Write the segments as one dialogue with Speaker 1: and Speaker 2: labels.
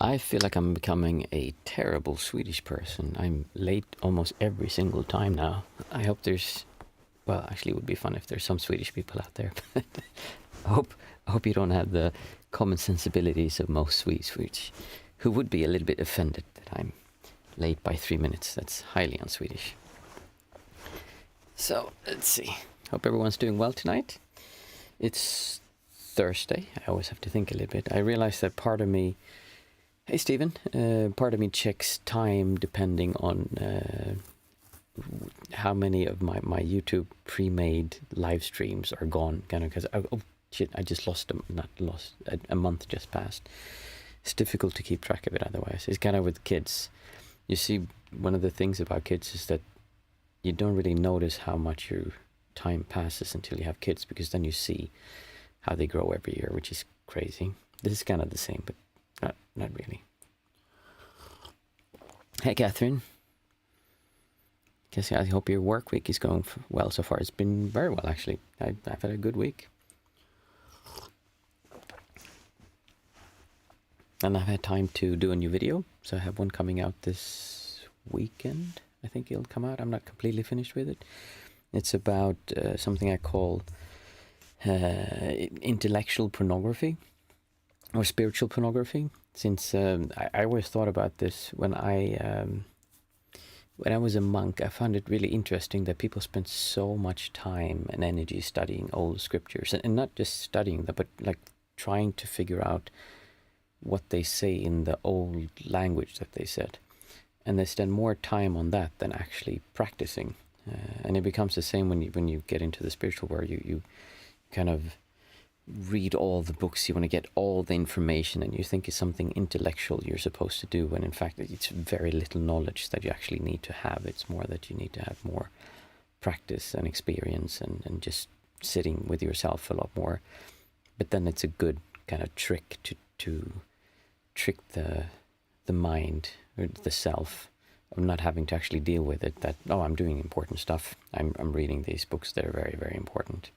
Speaker 1: I feel like I'm becoming a terrible Swedish person. I'm late almost every single time now. I hope well, actually it would be fun if there's some Swedish people out there. But I hope you don't have the common sensibilities of most Swedes, who would be a little bit offended that I'm late by 3 minutes. That's highly un-Swedish. So, let's see. Hope everyone's doing well tonight. It's Thursday. I always have to think a little bit. I realize that part of me... Hey, Stephen. Part of me checks time depending on how many of my YouTube pre-made live streams are gone. Kind of because, oh shit, I just lost them. Not lost. A month just passed. It's difficult to keep track of it otherwise. It's kind of with kids. You see, one of the things about kids is that you don't really notice how much your time passes until you have kids, because then you see how they grow every year, which is crazy. This is kind of the same, but not really. Hey, Catherine. I hope your work week is going well so far. It's been very well, actually. I've had a good week. And I've had time to do a new video. So I have one coming out this weekend. I think it'll come out. I'm not completely finished with it. It's about something I call intellectual pornography or spiritual pornography. Since I always thought about this when I was a monk, I found it really interesting that people spend so much time and energy studying old scriptures, and not just studying them, but like trying to figure out what they say in the old language that they said. And they spend more time on that than actually practicing. And it becomes the same when you get into the spiritual world. You kind of read all the books, you want to get all the information, and you think it's something intellectual you're supposed to do, when in fact it's very little knowledge that you actually need to have. It's more that you need to have more practice and experience and just sitting with yourself a lot more. But then it's a good kind of trick to trick the mind or the self of not having to actually deal with it, that, oh, I'm doing important stuff. I'm reading these books. They're very, very important.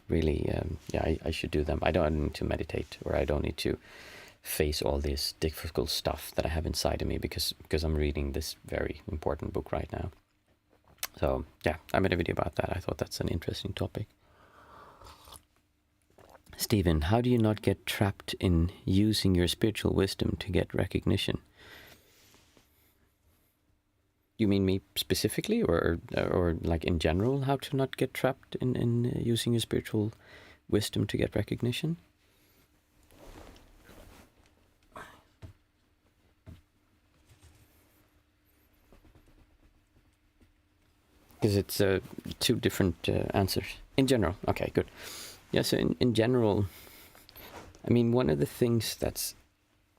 Speaker 1: Really, I should do them. I don't need to meditate, or I don't need to face all this difficult stuff that I have inside of me because I'm reading this very important book right now. So, yeah, I made a video about that. I thought that's an interesting topic. Stephen, how do you not get trapped in using your spiritual wisdom to get recognition? You mean me specifically, or like in general, how to not get trapped in using your spiritual wisdom to get recognition? Because it's two different answers. In general, okay, good. Yeah, so in general, I mean, one of the things that's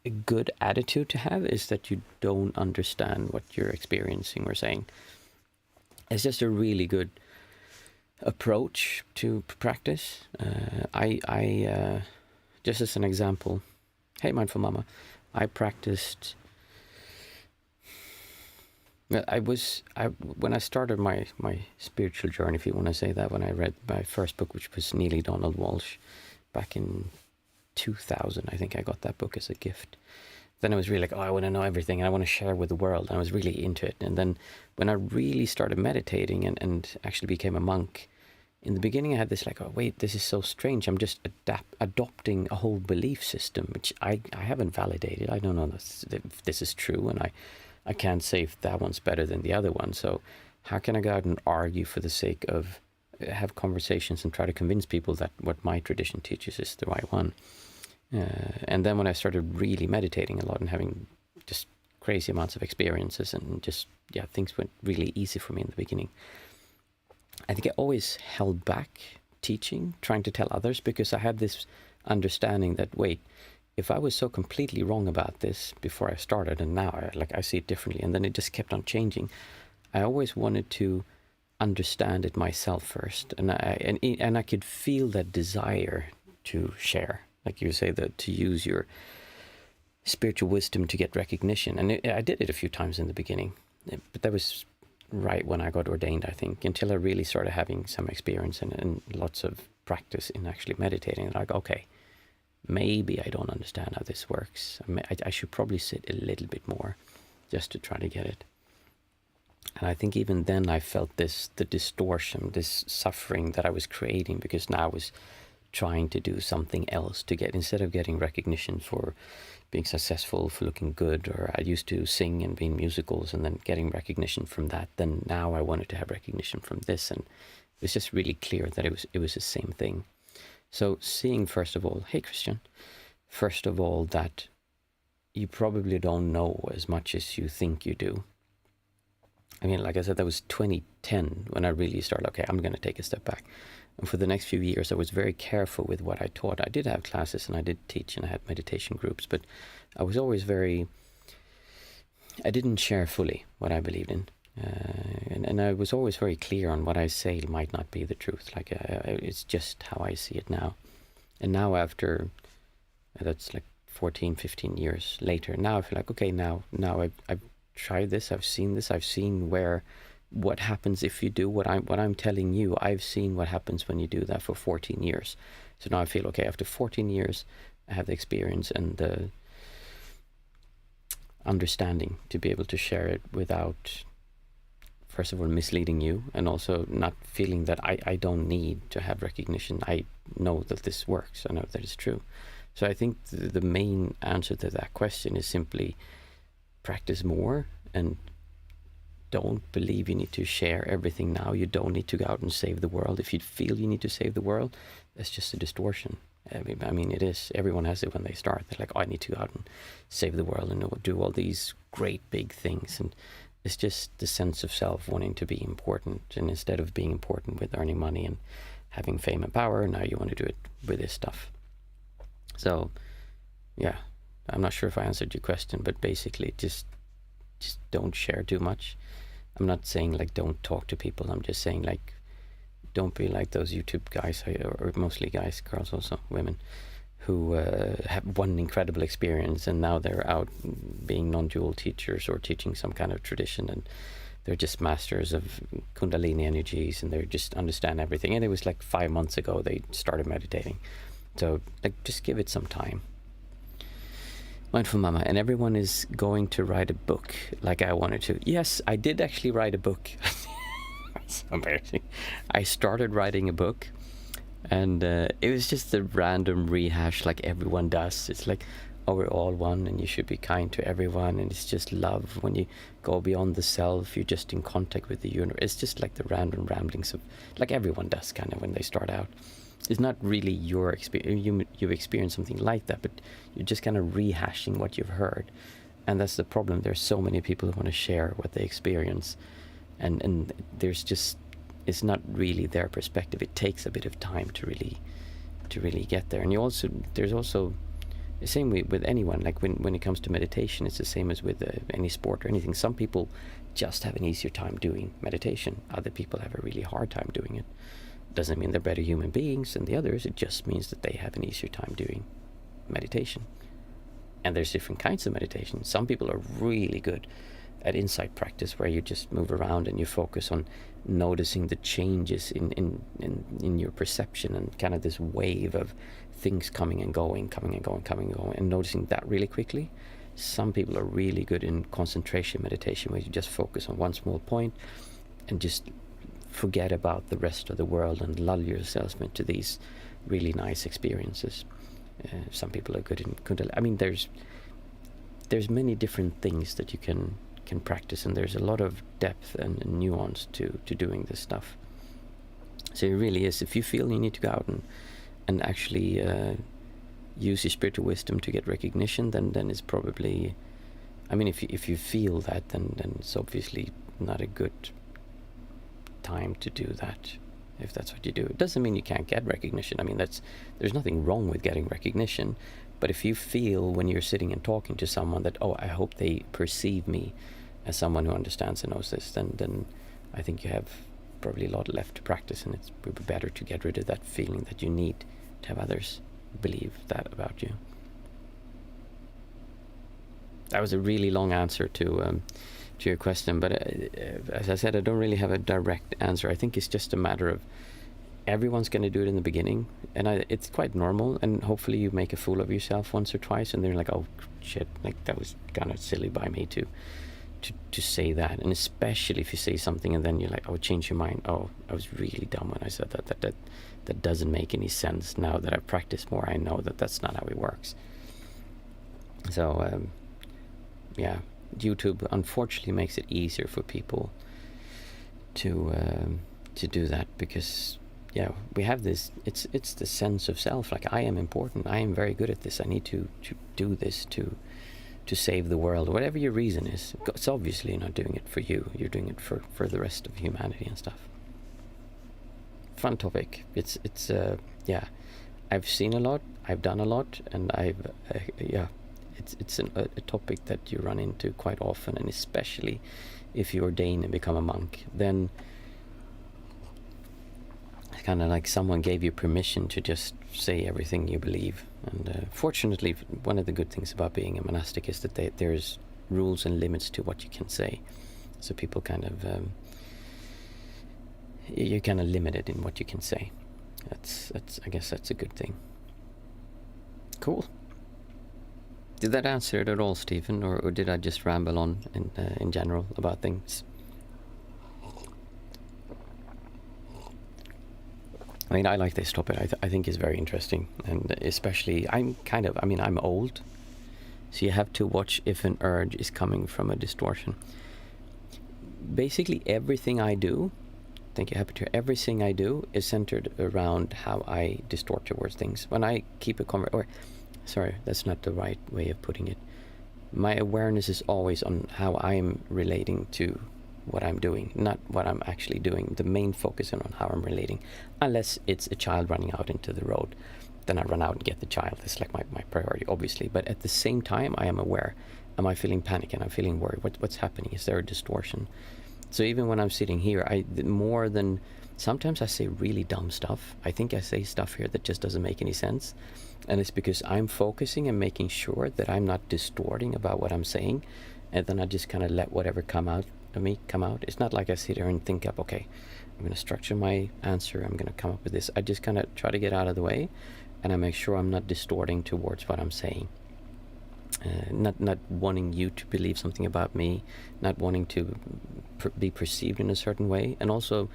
Speaker 1: a good attitude to have is that you don't understand what you're experiencing or saying. It's just a really good approach to practice. I just as an example, hey, Mindful Mama, I practiced. When I started my spiritual journey, if you want to say that, when I read my first book, which was Neely Donald Walsh, back in 2000, I think I got that book as a gift. Then I was really like, oh, I want to know everything and I want to share with the world. And I was really into it. And then when I really started meditating and actually became a monk, in the beginning I had this like, oh, wait, this is so strange. I'm just adopting a whole belief system, which I haven't validated. I don't know if this is true, and I can't say if that one's better than the other one. So how can I go out and argue for the sake of have conversations and try to convince people that what my tradition teaches is the right one? And then when I started really meditating a lot and having just crazy amounts of experiences and just, things went really easy for me in the beginning. I think I always held back teaching, trying to tell others, because I had this understanding that, wait, if I was so completely wrong about this before I started, and now I see it differently, and then it just kept on changing, I always wanted to understand it myself first, and I could feel that desire to share, like you say, that to use your spiritual wisdom to get recognition. And I did it a few times in the beginning, but that was right when I got ordained, I think, until I really started having some experience and lots of practice in actually meditating. Like, okay, maybe I don't understand how this works. I should probably sit a little bit more just to try to get it. And I think even then I felt the distortion, this suffering that I was creating, because now I was trying to do something else to get, instead of getting recognition for being successful, for looking good, or I used to sing and be in musicals and then getting recognition from that, then now I wanted to have recognition from this, and it was just really clear that it was the same thing. So seeing, first of all, hey Christian, first of all, that you probably don't know as much as you think you do. I mean, like I said, that was 2010 when I really started, okay, I'm going to take a step back. And for the next few years, I was very careful with what I taught. I did have classes and I did teach and I had meditation groups, but I was always I didn't share fully what I believed in. And I was always very clear on what I say might not be the truth. Like, it's just how I see it now. And now after, that's like 14, 15 years later, now I feel like, okay, now I've tried this, I've seen what happens if you do what I'm telling you. I've seen what happens when you do that for 14 years. So now I feel, okay, after 14 years, I have the experience and the understanding to be able to share it without, first of all, misleading you, and also not feeling that I don't need to have recognition. I know that this works. I know that it's true. So I think the main answer to that question is simply practice more, and don't believe you need to share everything now. You don't need to go out and save the world. If you feel you need to save the world, that's just a distortion. I mean, it is. Everyone has it when they start. They're like, oh, I need to go out and save the world and do all these great big things. And it's just the sense of self wanting to be important. And instead of being important with earning money and having fame and power, now you want to do it with this stuff. So, yeah, I'm not sure if I answered your question, but basically just don't share too much. I'm not saying like don't talk to people. I'm just saying like don't be like those YouTube guys, or mostly guys, girls also, women, who have one incredible experience and now they're out being non-dual teachers or teaching some kind of tradition, and they're just masters of Kundalini energies and they just understand everything. And it was like 5 months ago they started meditating. So like just give it some time. Mindful Mama, and everyone is going to write a book like I wanted to. Yes, I did actually write a book. It's embarrassing. I started writing a book, and it was just a random rehash like everyone does. It's like, oh, we're all one and you should be kind to everyone, and it's just love. When you go beyond the self, you're just in contact with the universe. It's just like the random ramblings of, like everyone does kind of when they start out. It's not really your experience. You've experienced something like that, but you're just kind of rehashing what you've heard. And that's the problem. There's so many people who want to share what they experience. And there's just, it's not really their perspective. It takes a bit of time to really get there. And there's also the same way with anyone. Like when it comes to meditation, it's the same as with any sport or anything. Some people just have an easier time doing meditation. Other people have a really hard time doing it. Doesn't mean they're better human beings than the others. It just means that they have an easier time doing meditation. And there's different kinds of meditation. Some people are really good at insight practice, where you just move around and you focus on noticing the changes in your perception, and kind of this wave of things coming and going, and noticing that really quickly. Some people are really good in concentration meditation, where you just focus on one small point and just forget about the rest of the world and lull yourself into these really nice experiences. Some people are good in Kundalini. I mean, there's many different things that you can practice, and there's a lot of depth and nuance to doing this stuff. So it really is, if you feel you need to go out and actually use your spiritual wisdom to get recognition, then it's probably, I mean, if you feel that, then it's obviously not a good time to do that, if that's what you do. It doesn't mean you can't get recognition. I mean, there's nothing wrong with getting recognition, but if you feel when you're sitting and talking to someone that, oh, I hope they perceive me as someone who understands and knows this, then I think you have probably a lot left to practice, and it would be better to get rid of that feeling that you need to have others believe that about you. That was a really long answer to your question, but as I said, I don't really have a direct answer. I think it's just a matter of everyone's going to do it in the beginning, and it's quite normal, and hopefully you make a fool of yourself once or twice, and they're like, oh shit, like that was kind of silly by me to say that. And especially if you say something and then you're like, oh, change your mind, oh, I was really dumb when I said that doesn't make any sense. Now that I've practiced more, I know that that's not how it works. So yeah, YouTube unfortunately makes it easier for people to do that, because yeah, we have this, it's the sense of self, like I am important, I am very good at this, I need to do this to save the world, whatever your reason is. It's obviously you're not doing it for you, you're doing it for the rest of humanity and stuff. Fun topic. It's yeah, I've seen a lot, I've done a lot, and I've yeah, it's a topic that you run into quite often, and especially if you ordain and become a monk, then it's kind of like someone gave you permission to just say everything you believe. And fortunately, one of the good things about being a monastic is that there's rules and limits to what you can say. So people kind of you're kind of limited in what you can say. That's I guess that's a good thing. Cool. Did that answer it at all, Stephen, or did I just ramble on in general about things? I mean, I like this topic. I think it's very interesting, and especially I'm old, so you have to watch if an urge is coming from a distortion. Basically, everything I do, thank you, happy to. Everything I do is centered around how I distort towards things. When I keep a sorry, that's not the right way of putting it. My awareness is always on how I'm relating to what I'm doing, not what I'm actually doing. The main focus is on how I'm relating. Unless it's a child running out into the road, then I run out and get the child. That's like my priority, obviously. But at the same time, I am aware. Am I feeling panic and I'm feeling worried? What's happening? Is there a distortion? So even when I'm sitting here, sometimes I say really dumb stuff. I think I say stuff here that just doesn't make any sense. And it's because I'm focusing and making sure that I'm not distorting about what I'm saying. And then I just kind of let whatever come out of me come out. It's not like I sit here and think up, okay, I'm going to structure my answer, I'm going to come up with this. I just kind of try to get out of the way, and I make sure I'm not distorting towards what I'm saying. Not wanting you to believe something about me, not wanting to be perceived in a certain way, and also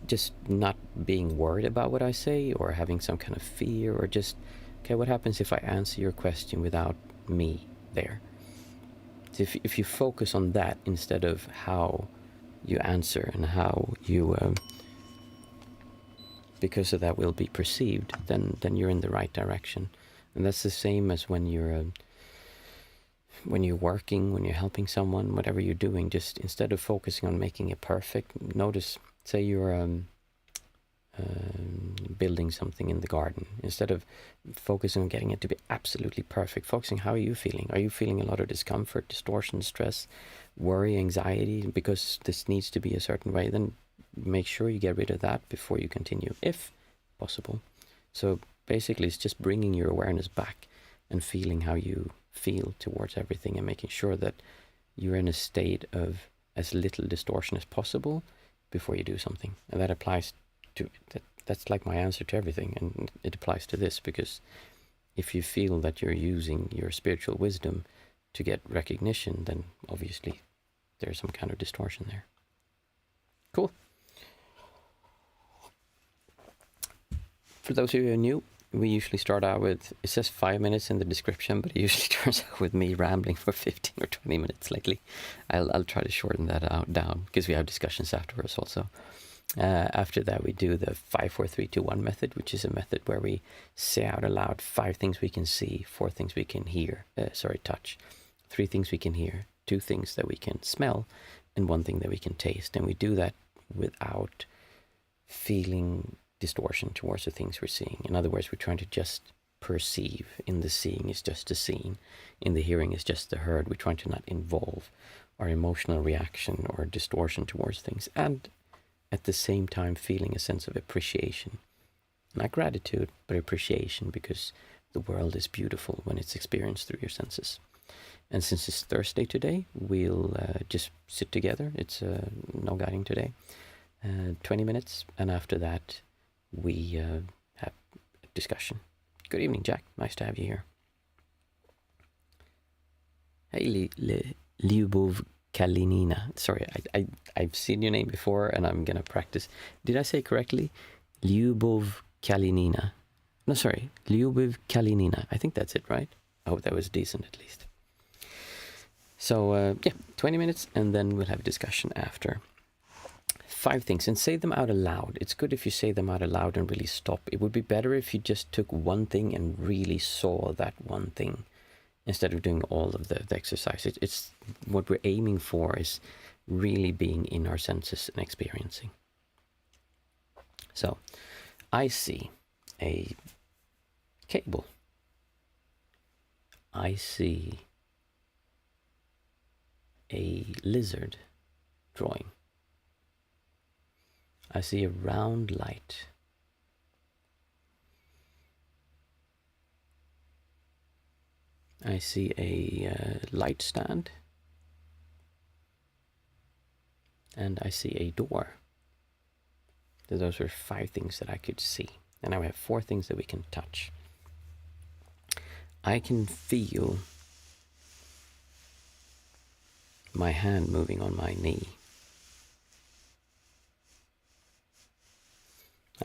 Speaker 1: just not being worried about what I say or having some kind of fear, or just, okay, what happens if I answer your question without me there? So if you focus on that instead of how you answer and how you, because of that, will be perceived, then you're in the right direction. And that's the same as when you're working, when you're helping someone, whatever you're doing. Just instead of focusing on making it perfect, notice, say you're building something in the garden. Instead of focusing on getting it to be absolutely perfect, focusing, how are you feeling? Are you feeling a lot of discomfort, distortion, stress, worry, anxiety because this needs to be a certain way? Then make sure you get rid of that before you continue, if possible. So basically it's just bringing your awareness back and feeling how you feel towards everything, and making sure that you're in a state of as little distortion as possible before you do something. And that applies to that's like my answer to everything, and it applies to this, because if you feel that you're using your spiritual wisdom to get recognition, then obviously there's some kind of distortion there. Cool. For those of you who are new, we usually start out with, it says 5 minutes in the description, but it usually turns out with me rambling for 15 or 20 minutes lately. I'll try to shorten that down, because we have discussions afterwards also. After that, we do the 5, 4, 3, 2, 1 method, which is a method where we say out aloud 5 things we can see, 4 things we can hear, touch, 3 things we can hear, 2 things that we can smell, and 1 thing that we can taste. And we do that without feeling distortion towards the things we're seeing. In other words, we're trying to just perceive. In the seeing is just the seen. In the hearing is just the heard. We're trying to not involve our emotional reaction or distortion towards things. And at the same time feeling a sense of appreciation. Not gratitude, but appreciation, because the world is beautiful when it's experienced through your senses. And since it's Thursday today, we'll just sit together. It's no guiding today. 20 minutes, and after that, we have a discussion. Good evening, Jack. Nice to have you here. Hey, Lyubov Kalinina. Sorry, I've seen your name before and I'm going to practice. Did I say it correctly? Lyubov Kalinina. No, sorry. Lyubov Kalinina. I think that's it, right? I hope that was decent at least. So, yeah, 20 minutes and then we'll have a discussion after. 5 things, and say them out aloud. It's good if you say them out aloud and really stop. It would be better if you just took one thing and really saw that one thing instead of doing all of the exercise. It's what we're aiming for is really being in our senses and experiencing. So, I see a cable. I see a lizard drawing. I see a round light. I see a light stand. And I see a door. So those are 5 things that I could see. And now we have 4 things that we can touch. I can feel my hand moving on my knee.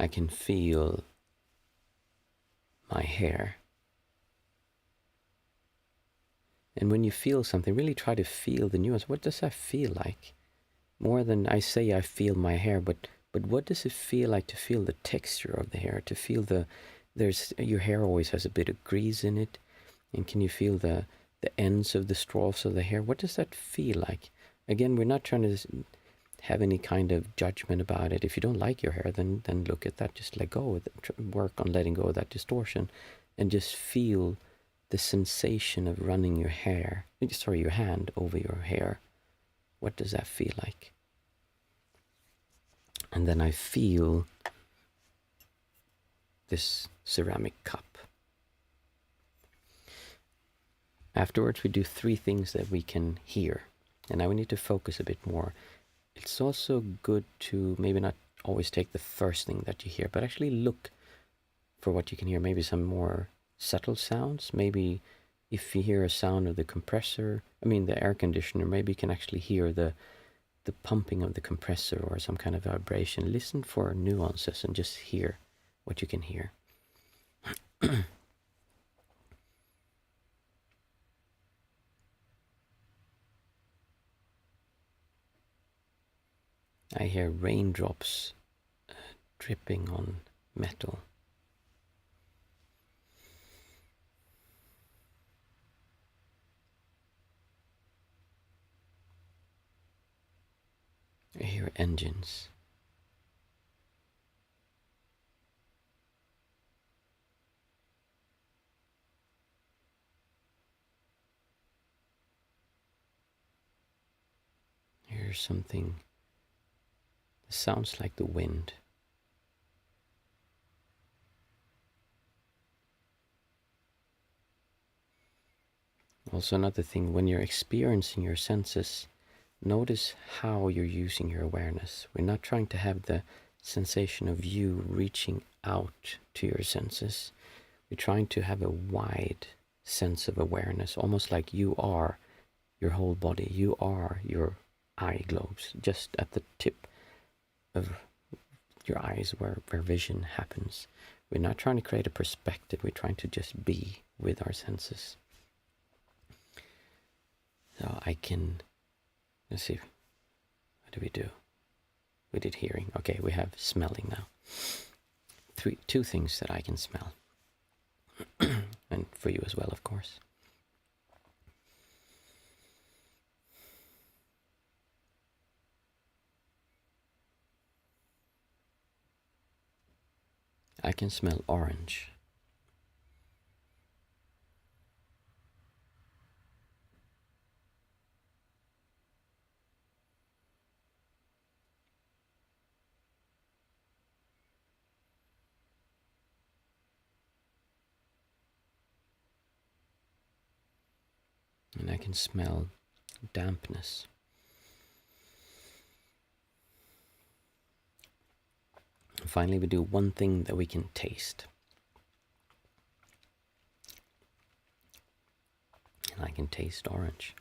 Speaker 1: I can feel my hair. And when you feel something, really try to feel the nuance. What does that feel like? More than I say I feel my hair, but what does it feel like to feel the texture of the hair? To feel your hair always has a bit of grease in it. And can you feel the ends of the straws of the hair? What does that feel like? Again, we're not trying to have any kind of judgment about it. If you don't like your hair, then look at that. Just let go of it. Work on letting go of that distortion and just feel the sensation of running your hand over your hair. What does that feel like? And then I feel this ceramic cup. Afterwards, we do 3 things that we can hear. And now we need to focus a bit more. It's also good to maybe not always take the first thing that you hear, but actually look for what you can hear. Maybe some more subtle sounds. Maybe if you hear a sound of the the air conditioner, maybe you can actually hear the pumping of the compressor or some kind of vibration. Listen for nuances and just hear what you can hear. I hear raindrops dripping on metal. I hear engines. I hear something that sounds like the wind. Also, another thing, when you're experiencing your senses, notice how you're using your awareness. We're not trying to have the sensation of you reaching out to your senses. We're trying to have a wide sense of awareness, almost like you are your whole body. You are your eye globes, just at the tip of your eyes where vision happens. We're not trying to create a perspective. We're trying to just be with our senses. So let's see, what do we do? We did hearing. Okay, we have smelling now. 2 things that I can smell. And for you as well, of course. I can smell orange. And I can smell dampness. And finally, we do one thing that we can taste. And I can taste orange.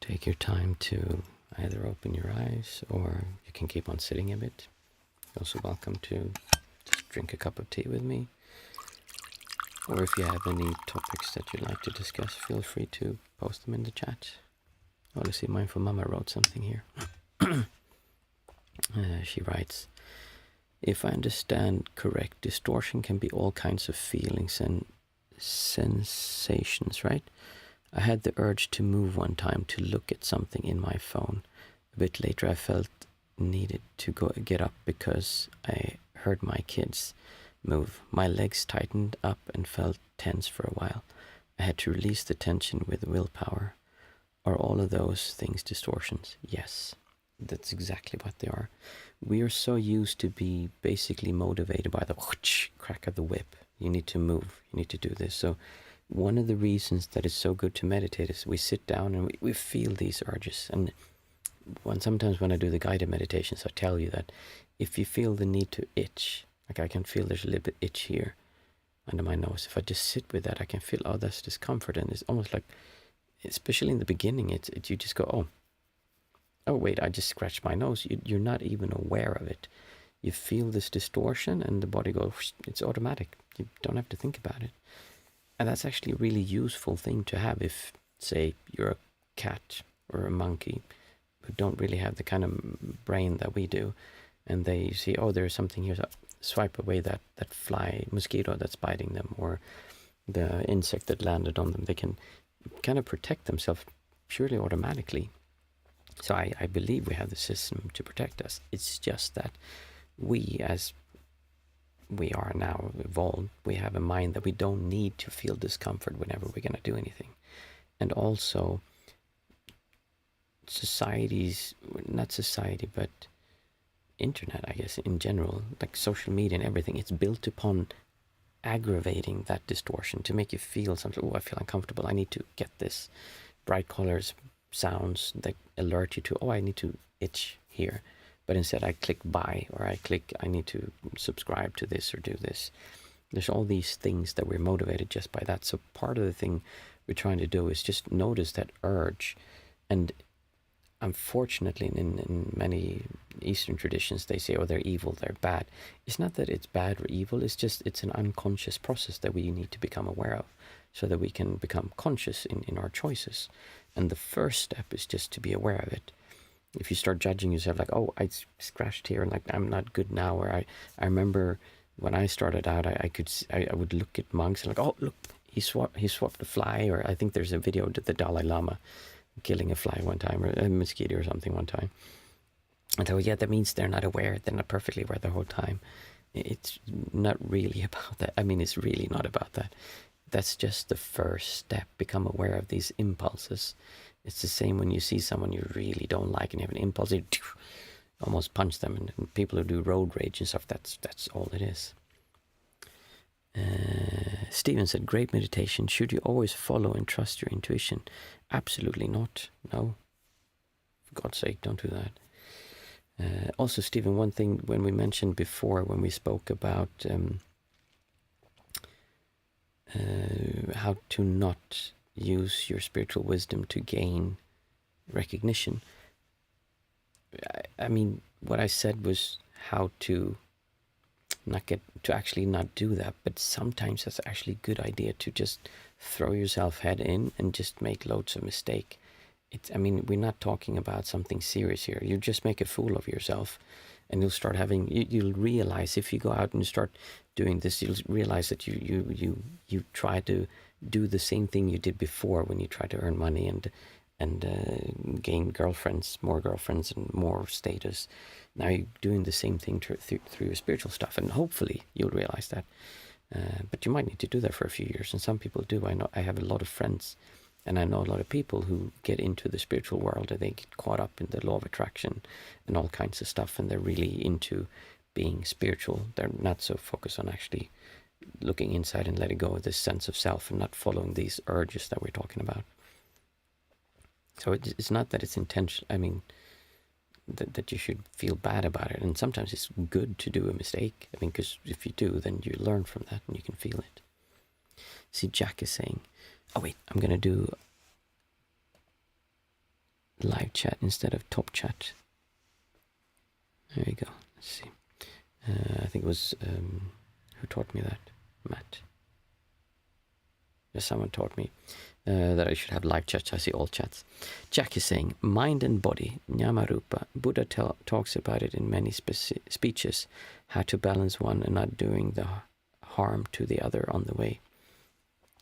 Speaker 1: Take your time to either open your eyes or you can keep on sitting a bit. You're also welcome to just drink a cup of tea with me. Or if you have any topics that you'd like to discuss, feel free to post them in the chat. Oh, let's see, Mindful Mama wrote something here. She writes, if I understand correct, distortion can be all kinds of feelings and sensations, right? I had the urge to move one time to look at something in my phone. A bit later I felt needed to get up because I heard my kids move. My legs tightened up and felt tense for a while. I had to release the tension with willpower. Are all of those things distortions? Yes, that's exactly what they are. We are so used to be basically motivated by the crack of the whip. You need to move, you need to do this. So one of the reasons that it's so good to meditate is we sit down and we feel these urges. And sometimes when I do the guided meditations, I tell you that if you feel the need to itch, like I can feel there's a little bit itch here under my nose. If I just sit with that, I can feel, oh, that's discomfort. And it's almost like, especially in the beginning, you just go, oh wait, I just scratched my nose. You're not even aware of it. You feel this distortion and the body goes, it's automatic. You don't have to think about it. And that's actually a really useful thing to have if, say, you're a cat or a monkey who don't really have the kind of brain that we do. And they see, oh, there's something here. So swipe away that fly, mosquito that's biting them, or the insect that landed on them. They can kind of protect themselves purely automatically. So I believe we have the system to protect us. It's just that we, as we are now evolved, we have a mind that we don't need to feel discomfort whenever we're going to do anything. And also, not society, but internet, I guess, in general, like social media and everything, it's built upon aggravating that distortion to make you feel something. Oh, I feel uncomfortable. I need to get this. Bright colors, sounds that alert you to, oh, I need to itch here. But instead I click buy, or I need to subscribe to this or do this. There's all these things that we're motivated just by that. So part of the thing we're trying to do is just notice that urge. And unfortunately, in many Eastern traditions, they say, oh, they're evil, they're bad. It's not that it's bad or evil, it's an unconscious process that we need to become aware of so that we can become conscious in our choices. And the first step is just to be aware of it. If you start judging yourself like, oh, I scratched here, and like I'm not good now, or I remember when I started out, I would look at monks and like, oh, look, he swapped a fly, or I think there's a video of the Dalai Lama killing a fly one time, or a mosquito or something one time. And so, yeah, that means they're not aware, they're not perfectly aware the whole time. It's not really about that. I mean, it's really not about that. That's just the first step. Become aware of these impulses. It's the same when you see someone you really don't like and you have an impulse, you almost punch them. And people who do road rage and stuff, that's all it is. Stephen said, great meditation. Should you always follow and trust your intuition? Absolutely not. No. For God's sake, don't do that. Also, Stephen, one thing when we mentioned before, when we spoke about how to not use your spiritual wisdom to gain recognition. I mean, what I said was how to actually not do that, but sometimes it's actually a good idea to just throw yourself head in and just make loads of mistake. We're not talking about something serious here. You just make a fool of yourself, and you'll start you'll realize if you go out and you start doing this, you'll realize that you try to do the same thing you did before when you try to earn money and gain more girlfriends and more status. Now you're doing the same thing through your spiritual stuff, and hopefully you'll realize that. But you might need to do that for a few years, and some people do. I have a lot of friends, and I know a lot of people who get into the spiritual world and they get caught up in the law of attraction and all kinds of stuff, and they're really into being spiritual. They're not so focused on actually looking inside and letting go of this sense of self and not following these urges that we're talking about. So it's not that it's intentional. That you should feel bad about it. And sometimes it's good to do a mistake. Because if you do, then you learn from that and you can feel it. See, Jack is saying, oh wait, I'm going to do live chat instead of top chat. There you go. Let's see. I think it was who taught me that? Matt. Yes, someone taught me that I should have live chats. I see all chats. Jack is saying, mind and body, Nyamarupa. Buddha talks about it in many speeches, how to balance one and not doing the harm to the other on the way.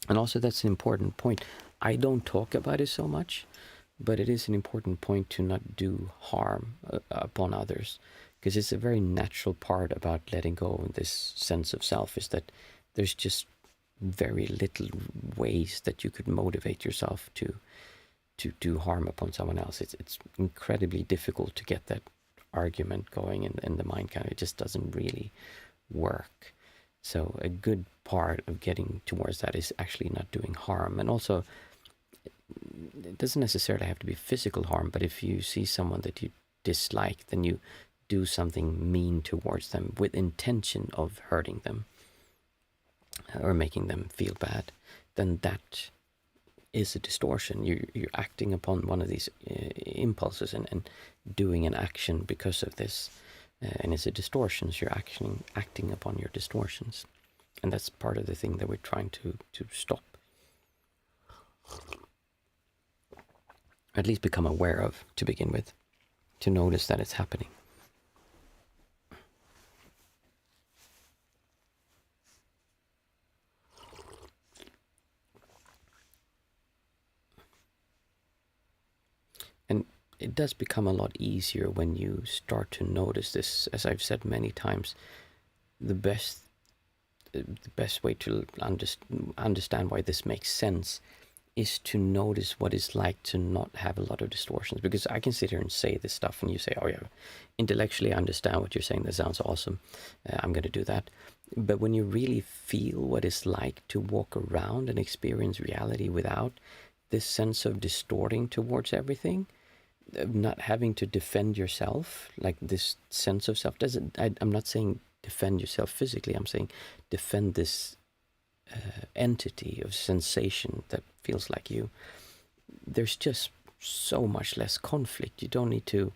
Speaker 1: And also that's an important point. I don't talk about it so much, but it is an important point to not do harm upon others, because it's a very natural part about letting go of this sense of self, is that there's just very little ways that you could motivate yourself to do harm upon someone else. It's incredibly difficult to get that argument going in the mind. It just doesn't really work. So a good part of getting towards that is actually not doing harm. And also, it doesn't necessarily have to be physical harm, but if you see someone that you dislike, then you do something mean towards them with intention of hurting them or making them feel bad, then that is a distortion. You're acting upon one of these impulses and doing an action because of this, and it's a distortion. So you're acting upon your distortions, and that's part of the thing that we're trying to stop, at least become aware of to begin with, to notice that it's happening. And it does become a lot easier when you start to notice this. As I've said many times, the best way to understand why this makes sense is to notice what it's like to not have a lot of distortions. Because I can sit here and say this stuff and you say, oh yeah, intellectually I understand what you're saying, that sounds awesome, I'm going to do that. But when you really feel what it's like to walk around and experience reality without this sense of distorting towards everything, not having to defend yourself, like this sense of self doesn't, I'm not saying defend yourself physically, I'm saying defend this entity of sensation that feels like you. There's just so much less conflict. You don't need to,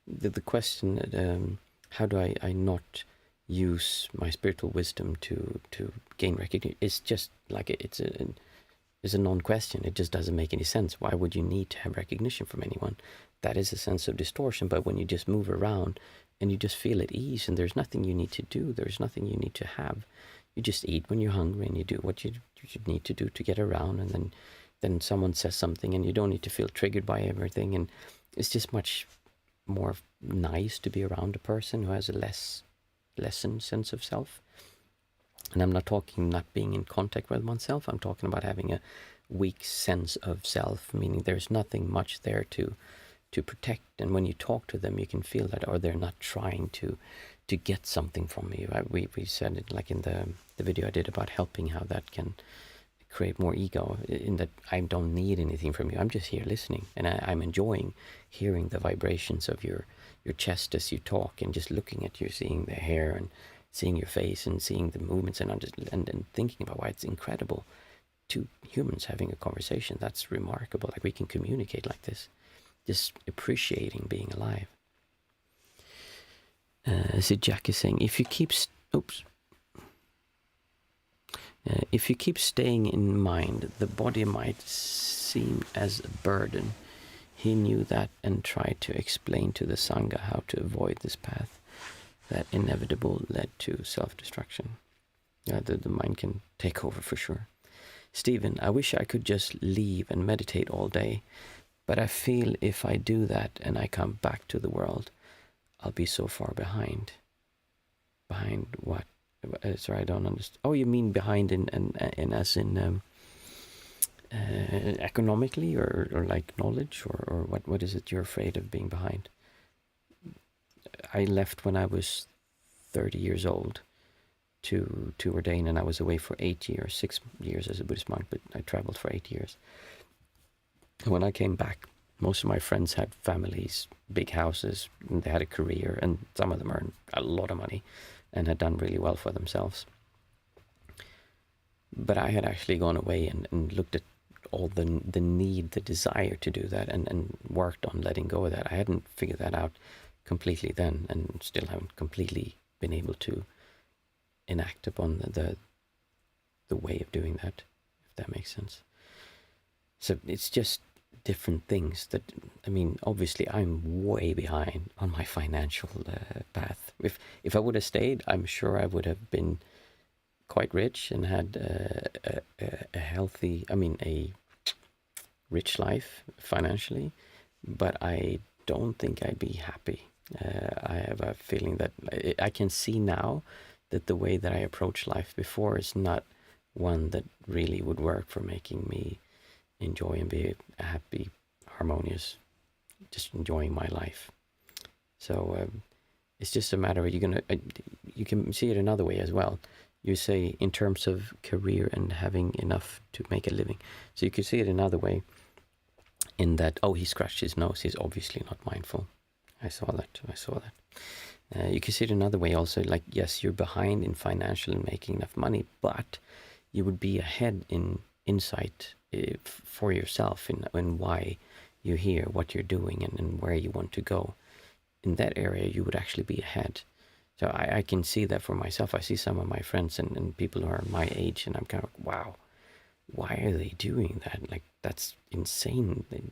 Speaker 1: the question, how do I not use my spiritual wisdom to gain recognition, it's just like it's a non-question. It just doesn't make any sense. Why would you need to have recognition from anyone? That is a sense of distortion. But when you just move around and you just feel at ease and there's nothing you need to do, there's nothing you need to have. You just eat when you're hungry and you do what you need to do to get around, and then someone says something and you don't need to feel triggered by everything. And it's just much more nice to be around a person who has a lessened sense of self. And I'm not talking not being in contact with oneself. I'm talking about having a weak sense of self, meaning there's nothing much there to protect. And when you talk to them, you can feel that, or they're not trying to get something from you. We said it like in the video I did about helping, how that can create more ego, in that I don't need anything from you. I'm just here listening, and I'm enjoying hearing the vibrations of your chest as you talk, and just looking at you, seeing the hair and seeing your face and seeing the movements, and thinking about why it's incredible. Two humans having a conversation, that's remarkable. Like, we can communicate like this, just appreciating being alive. So Jack is saying, if you keep staying in mind, the body might seem as a burden. He knew that and tried to explain to the Sangha how to avoid this path that inevitable led to self-destruction. Yeah, the mind can take over for sure. Stephen, I wish I could just leave and meditate all day, but I feel if I do that and I come back to the world, I'll be so far behind. Behind what? Sorry, I don't understand. Oh, you mean behind in as in economically, or like knowledge, or what is it you're afraid of being behind? I left when I was 30 years old to ordain, and I was away for 8 years, 6 years as a Buddhist monk, but I traveled for 8 years. And when I came back, most of my friends had families, big houses, and they had a career, and some of them earned a lot of money and had done really well for themselves. But I had actually gone away and looked at all the need, the desire to do that, and worked on letting go of that. I hadn't figured that out completely then, and still haven't completely been able to enact upon the way of doing that, if that makes sense. So it's just different things that, I mean, obviously I'm way behind on my financial path. If I would have stayed, I'm sure I would have been quite rich and had a healthy, I mean, a rich life financially, but I don't think I'd be happy. I have a feeling that I can see now that the way that I approached life before is not one that really would work for making me enjoy and be happy, harmonious, just enjoying my life. So it's just a matter of you can see it another way as well. You say in terms of career and having enough to make a living. So you could see it another way in that, oh, he scratched his nose. He's obviously not mindful. I saw that. You can see it another way also, like, yes, you're behind in financial and making enough money, but you would be ahead in insight for yourself in why you're here, what you're doing, and where you want to go. In that area, you would actually be ahead. So I can see that for myself. I see some of my friends and people who are my age, and I'm kind of, wow, why are they doing that? Like, that's insane. It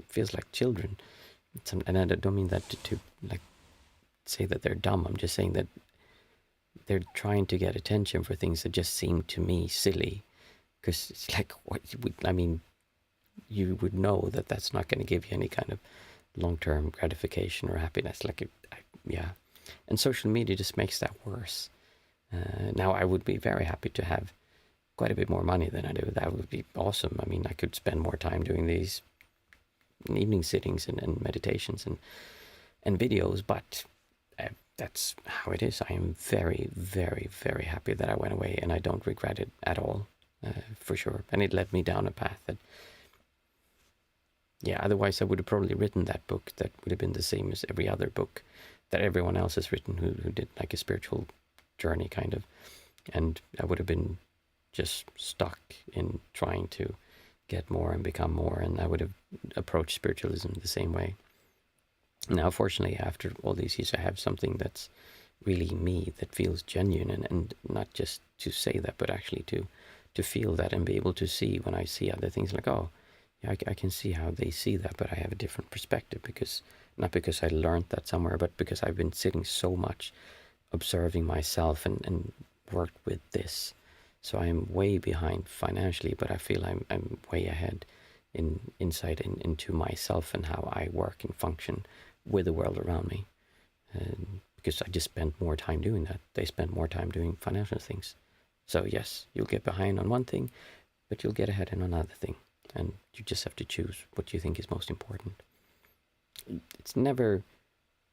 Speaker 1: feels like children. And I don't mean that to like say that they're dumb. I'm just saying that they're trying to get attention for things that just seem to me silly. Because it's like, I mean, you would know that that's not going to give you any kind of long-term gratification or happiness. Like, yeah. And social media just makes that worse. Now, I would be very happy to have quite a bit more money than I do. That would be awesome. I mean, I could spend more time doing these evening sittings and meditations and videos, but that's how it is. I am very, very, very happy that I went away, and I don't regret it at all, for sure. And it led me down a path that, yeah, otherwise I would have probably written that book that would have been the same as every other book that everyone else has written who did like a spiritual journey kind of. And I would have been just stuck in trying to get more and become more, and I would have approached spiritualism the same way. Now, fortunately, after all these years, I have something that's really me, that feels genuine, and not just to say that, but actually to feel that and be able to see when I see other things, like, oh, yeah, I can see how they see that, but I have a different perspective, because not because I learned that somewhere, but because I've been sitting so much observing myself and worked with this. So I'm way behind financially, but I feel I'm way ahead in insight into myself and how I work and function with the world around me. Because I just spent more time doing that. They spent more time doing financial things. So yes, you'll get behind on one thing, but you'll get ahead in another thing. And you just have to choose what you think is most important. It's never,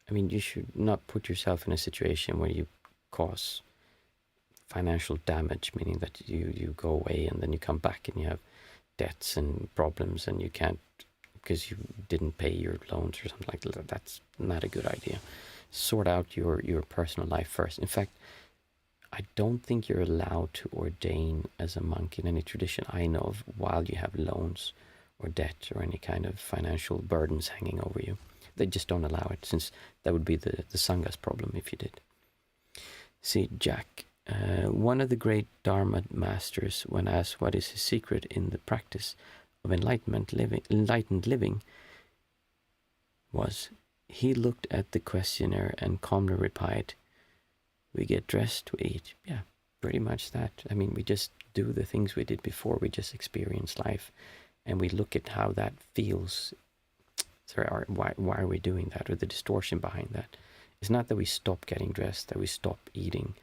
Speaker 1: I mean, you should not put yourself in a situation where you cause financial damage, meaning that you go away and then you come back and you have debts and problems and you can't, because you didn't pay your loans or something like that. That's not a good idea. Sort out your personal life first. In fact, I don't think you're allowed to ordain as a monk in any tradition I know of while you have loans or debt or any kind of financial burdens hanging over you. They just don't allow it, since that would be the Sangha's problem if you did. See, Jack, one of the great Dharma masters, when asked what is his secret in the practice of enlightened living, was, he looked at the questioner and calmly replied, we get dressed to eat. Yeah, pretty much that. I mean, we just do the things we did before. We just experience life, and we look at how that feels. So why are we doing that, or the distortion behind that? It's not that we stop getting dressed, that we stop eating.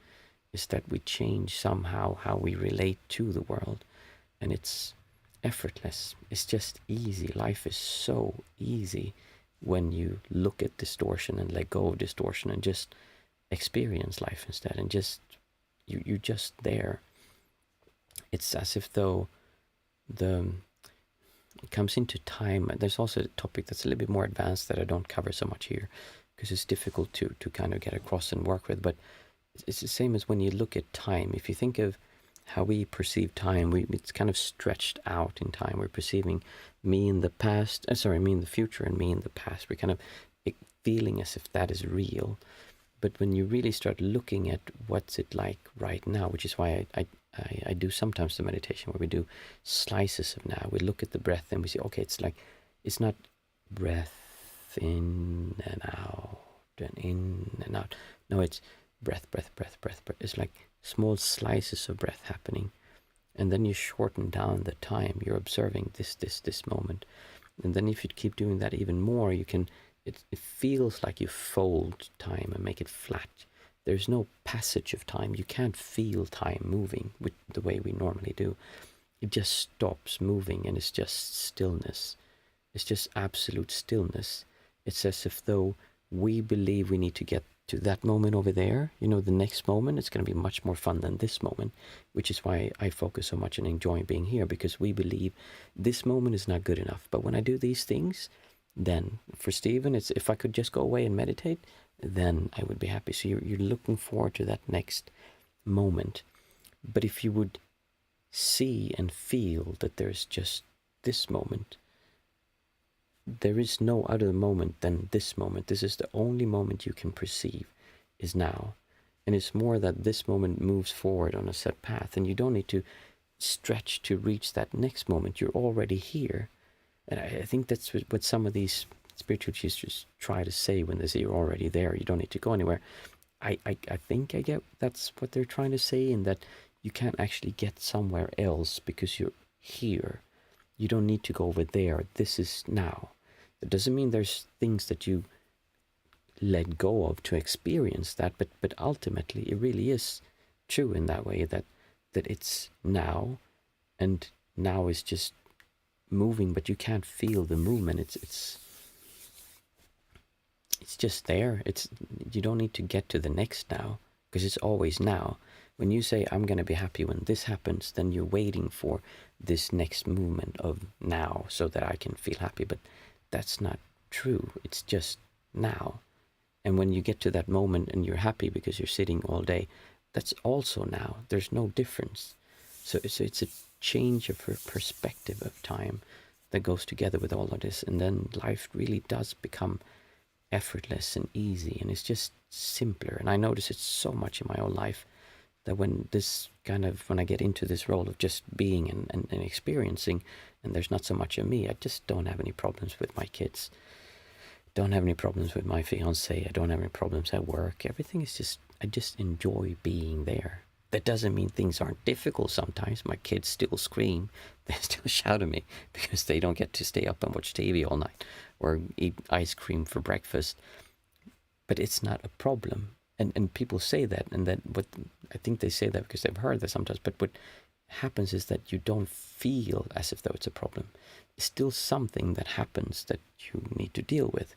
Speaker 1: It's that we change somehow how we relate to the world, and it's effortless. It's just easy. Life is so easy when you look at distortion and let go of distortion and just experience life instead, and just you're just there. It's as if though it comes into time. There's also a topic that's a little bit more advanced that I don't cover so much here, because it's difficult to kind of get across and work with, but it's the same as when you look at time. If you think of how we perceive time. It's kind of stretched out in time. We're perceiving me in the past, me in the future and me in the past. We're kind of feeling as if that is real. But when you really start looking at what's it like right now, which is why I do sometimes the meditation where we do slices of now. We look at the breath and we say, okay, it's not breath in and out and in and out. No, it's breath, breath, breath, breath, breath. It's like small slices of breath happening. And then you shorten down the time. You're observing this moment. And then if you keep doing that even more, you can, it feels like you fold time and make it flat. There's no passage of time. You can't feel time moving with the way we normally do. It just stops moving and it's just stillness. It's just absolute stillness. It's as if though we believe we need to get to that moment over there. You know, the next moment, it's going to be much more fun than this moment, which is why I focus so much on enjoying being here, because we believe this moment is not good enough. But when I do these things, then for Stephen, it's if I could just go away and meditate, then I would be happy. So you're looking forward to that next moment. But if you would see and feel that there's just this moment, there is no other moment than this moment. This is the only moment you can perceive is now. And it's more that this moment moves forward on a set path, and you don't need to stretch to reach that next moment. You're already here. And I think that's what some of these spiritual teachers try to say when they say you're already there, you don't need to go anywhere. I think I get that's what they're trying to say, in that you can't actually get somewhere else because you're here. You don't need to go over there. This is now. That doesn't mean there's things that you let go of to experience that, but ultimately it really is true in that way, that it's now, and now is just moving, but you can't feel the movement. It's just there. You don't need to get to the next now, because it's always now. When you say I'm going to be happy when this happens, then you're waiting for this next movement of now so that I can feel happy. But that's not true. It's just now. And when you get to that moment and you're happy because you're sitting all day, that's also now. There's no difference. So it's a change of perspective of time that goes together with all of this. And then life really does become effortless and easy, and it's just simpler. And I notice it so much in my own life, that when I get into this role of just being and experiencing, and there's not so much of me, I just don't have any problems with my kids, don't have any problems with my fiance, I don't have any problems at work. Everything is just, I just enjoy being there. That doesn't mean things aren't difficult sometimes. My kids still scream, they still shout at me because they don't get to stay up and watch TV all night or eat ice cream for breakfast. But it's not a problem. And people say that, and that what I think they say that because they've heard that sometimes. But what happens is that you don't feel as if though it's a problem. It's still something that happens that you need to deal with.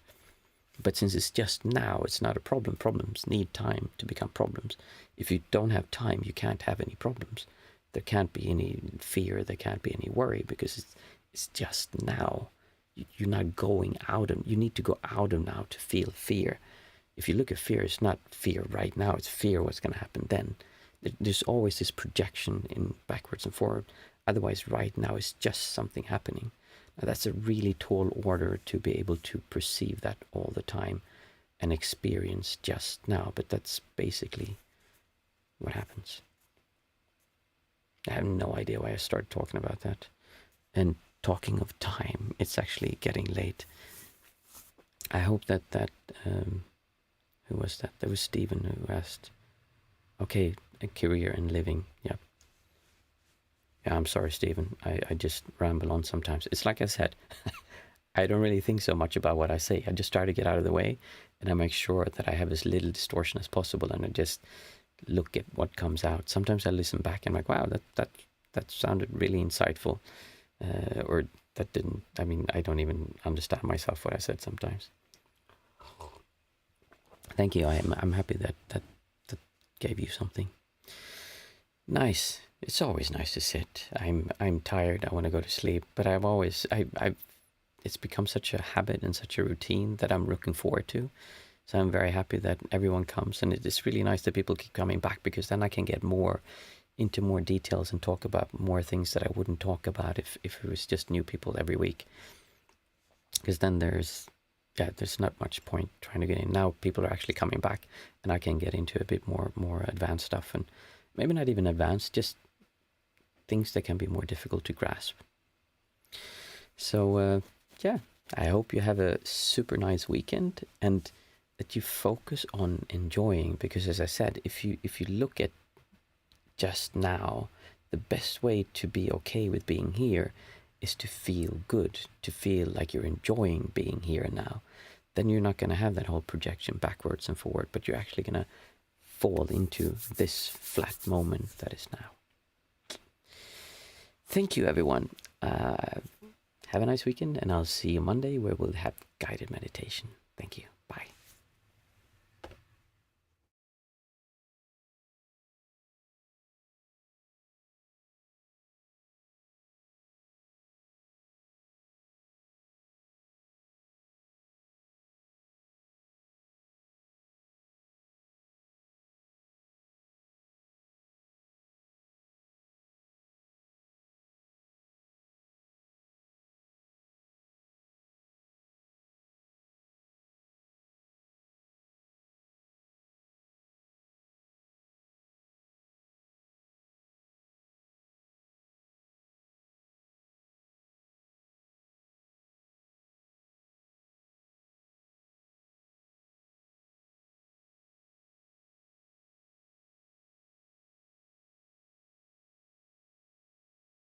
Speaker 1: But since it's just now, it's not a problem. Problems need time to become problems. If you don't have time, you can't have any problems. There can't be any fear. There can't be any worry, because it's just now. You're not going out of. You need to go out of now to feel fear. If you look at fear, it's not fear right now. It's fear what's going to happen then. There's always this projection in backwards and forward. Otherwise, right now is just something happening. Now, that's a really tall order to be able to perceive that all the time and experience just now. But that's basically what happens. I have no idea why I started talking about that. And talking of time, it's actually getting late. I hope that who was that? There was Stephen who asked, okay, a career and living. Yeah. Yeah, I'm sorry, Stephen. I just ramble on sometimes. It's like I said, I don't really think so much about what I say. I just try to get out of the way, and I make sure that I have as little distortion as possible, and I just look at what comes out. Sometimes I listen back and I'm like, wow, that sounded really insightful. Or that didn't, I mean, I don't even understand myself what I said sometimes. Thank you. I'm happy that gave you something. Nice. It's always nice to sit. I'm tired. I want to go to sleep. But I've it's become such a habit and such a routine that I'm looking forward to. So I'm very happy that everyone comes, and it's really nice that people keep coming back, because then I can get more into more details and talk about more things that I wouldn't talk about if it was just new people every week. Because then there's not much point trying to get in. Now people are actually coming back, and I can get into a bit more advanced stuff, and maybe not even advanced, just things that can be more difficult to grasp. So I hope you have a super nice weekend, and that you focus on enjoying, because as I said, if you look at just now, the best way to be okay with being here is to feel good, to feel like you're enjoying being here now. Then you're not going to have that whole projection backwards and forward, but you're actually going to fall into this flat moment that is now. Thank you, everyone. Have a nice weekend, and I'll see you Monday, where we'll have guided meditation. Thank you.